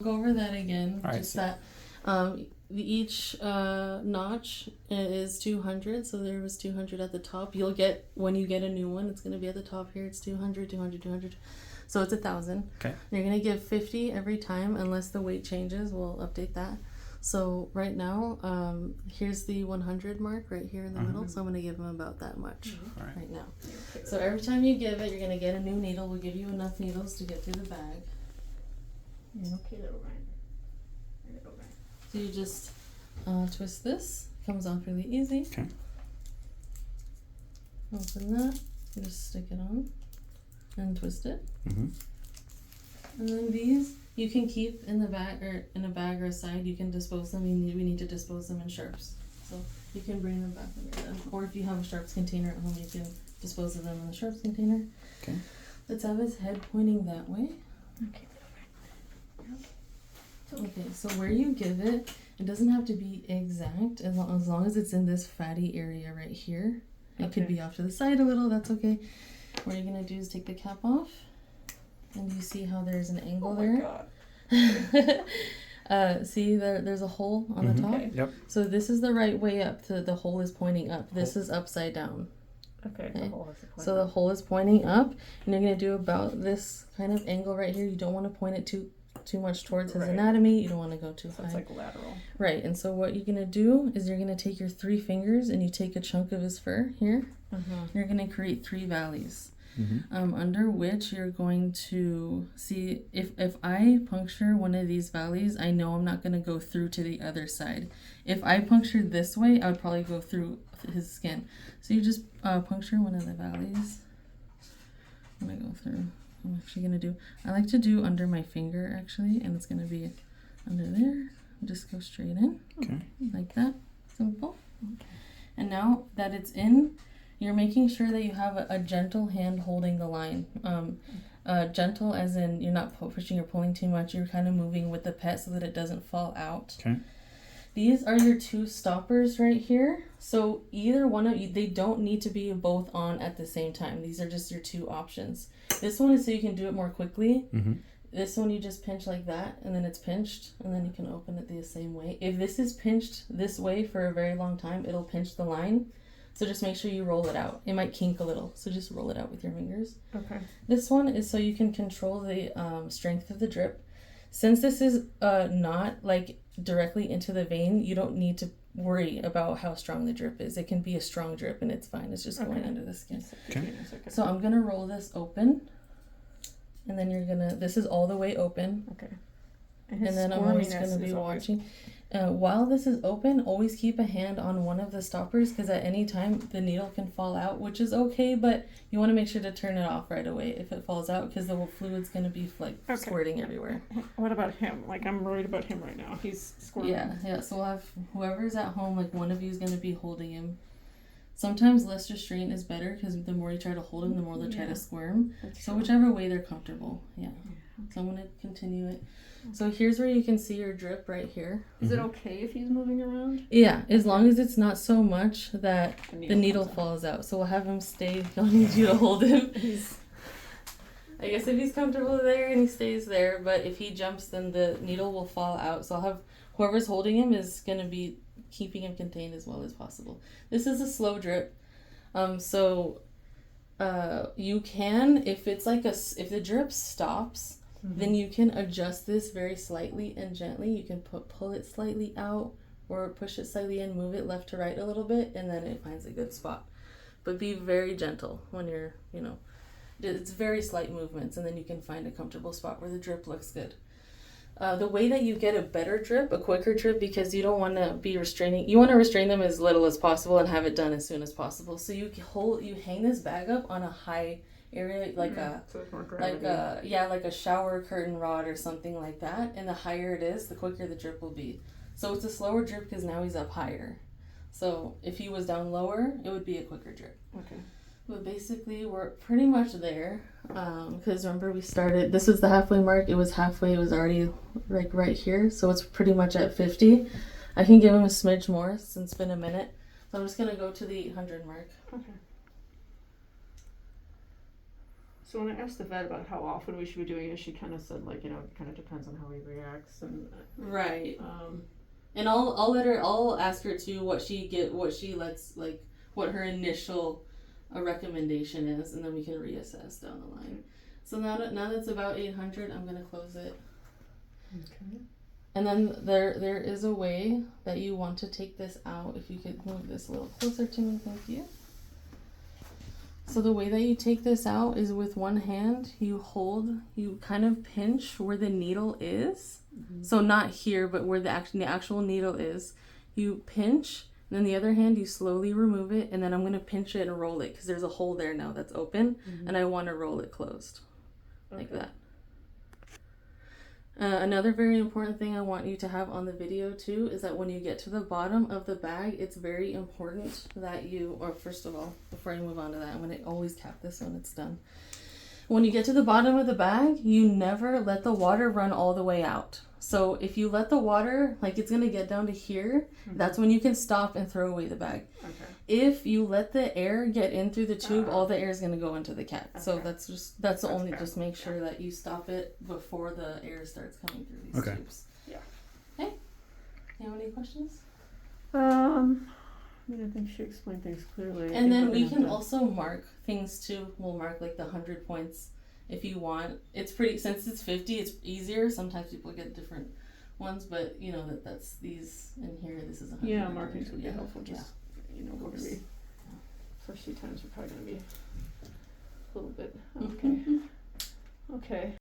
Go over that again. All right, just that each notch is 200, so there was 200 at the top. You'll get, when you get a new one, it's going to be at the top here. It's 200, 200, 200. So it's 1,000. Okay. You're going to give 50 every time unless the weight changes. We'll update that. So right now, here's the 100 mark right here in the middle. So I'm going to give him about that much right now. So every time you give it, you're going to get a new needle. We'll give you enough needles to get through the bag. Okay, little Ryan. So you just twist this. Comes off really easy. Okay. Open that. You just stick it on and twist it. And then these you can keep in the bag or in a bag or a side. You can dispose them. We need to dispose them in sharps. So you can bring them back when you're done. Or if you have a sharps container at home, you can dispose of them in the sharps container. Okay. Let's have his head pointing that way. Okay. Okay, so where you give it, it doesn't have to be exact as long as it's in this fatty area right here. It could be off to the side a little, that's okay. What you're gonna do is take the cap off, and you see how there's an angle there? See there's a hole on the top? Okay. Yep. So this is the right way up, the hole is pointing up. This is upside down. Okay. So the hole is pointing up, and you're gonna do about this kind of angle right here. You don't want to point it too much towards his anatomy. You don't want to go too high. It's like lateral. Right, and so what you're going to do is you're going to take your 3 fingers and you take a chunk of his fur here. You're going to create 3 valleys, under which you're going to see if I puncture one of these valleys, I know I'm not going to go through to the other side. If I punctured this way, I would probably go through his skin. So you just puncture one of the valleys. I'm going to go through. I'm actually going to do, I like to do under my finger actually, and it's going to be under there. Just go straight in, like that, simple. And now that it's in, you're making sure that you have a gentle hand holding the line. Gentle as in you're not pushing or pulling too much, you're kind of moving with the pet so that it doesn't fall out. Okay. These are your 2 stoppers right here. So either one of you, they don't need to be both on at the same time. These are just your 2 options. This one is so you can do it more quickly. This one you just pinch like that, and then it's pinched, and then you can open it the same way. If this is pinched this way for a very long time, it'll pinch the line. So just make sure you roll it out. It might kink a little, so just roll it out with your fingers. Okay. This one is so you can control the strength of the drip. Since this is not like directly into the vein, you don't need to worry about how strong the drip is. It can be a strong drip and it's fine. It's just going under the skin. Okay. So I'm gonna roll this open, and then you're gonna, this is all the way open. Okay. And then I'm always gonna be watching. While this is open, always keep a hand on one of the stoppers, because at any time the needle can fall out, which is okay, but you want to make sure to turn it off right away if it falls out, because the fluid's going to be like squirting everywhere. What about him? Like, I'm worried about him right now. He's squirting. Yeah. So we'll have whoever's at home, like one of you is going to be holding him. Sometimes less restraint is better, because the more you try to hold him, the more they try to squirm. So whichever way they're comfortable. Yeah. So I'm going to continue it. So here's where you can see your drip right here. Is it okay if he's moving around? Yeah, as long as it's not so much that the needle falls out. So we'll have him stay. He'll need you to hold him. I guess if he's comfortable there and he stays there, but if he jumps, then the needle will fall out. So I'll have whoever's holding him is going to be keeping him contained as well as possible. This is a slow drip. You can, if it's like if the drip stops, then you can adjust this very slightly and gently. You can pull it slightly out or push it slightly in, move it left to right a little bit, and then it finds a good spot. But be very gentle when you're, it's very slight movements, and then you can find a comfortable spot where the drip looks good. The way that you get a better drip, a quicker drip, because you don't want to be restraining, you want to restrain them as little as possible and have it done as soon as possible. So you hang this bag up on a high area, like a shower curtain rod or something like that, and the higher it is, the quicker the drip will be. So it's a slower drip because now he's up higher. So if he was down lower, it would be a quicker drip. Okay. But basically we're pretty much there, because remember we started, this was the halfway mark, it was already like right here, so it's pretty much at 50. I can give him a smidge more since it's been a minute, so I'm just going to go to the 800 mark. Okay. So when I asked the vet about how often we should be doing it, she kind of said like, you know, it kind of depends on how he reacts and. Right. And I'll ask her too what she lets, like what her initial recommendation is, and then we can reassess down the line. So now that's about 800, I'm gonna close it. Okay. And then there is a way that you want to take this out. If you could move this a little closer to me, thank you. So the way that you take this out is with one hand, you kind of pinch where the needle is. Mm-hmm. So not here, but where the actual needle is. You pinch, and then the other hand, you slowly remove it, and then I'm going to pinch it and roll it because there's a hole there now that's open, and I want to roll it closed. Okay. Like that. Another very important thing I want you to have on the video too is that when you get to the bottom of the bag, it's very important that first of all, before I move on to that, I'm going to always cap this when it's done. When you get to the bottom of the bag, you never let the water run all the way out. So if you let the water, like it's going to get down to here, that's when you can stop and throw away the bag. Okay. If you let the air get in through the tube, all the air is going to go into the cap. Okay. So that's only fair. Just make sure that you stop it before the air starts coming through these tubes. Yeah. Okay. You have any questions? I mean, I think she explained things clearly. And then we can also mark things too. We'll mark like the 100 points if you want. It's since it's 50, it's easier. Sometimes people get different ones, but you know that's these in here. This is 100. Yeah, markings would be helpful. Just you know, we're gonna be first few times we're probably gonna be a little bit okay. Okay.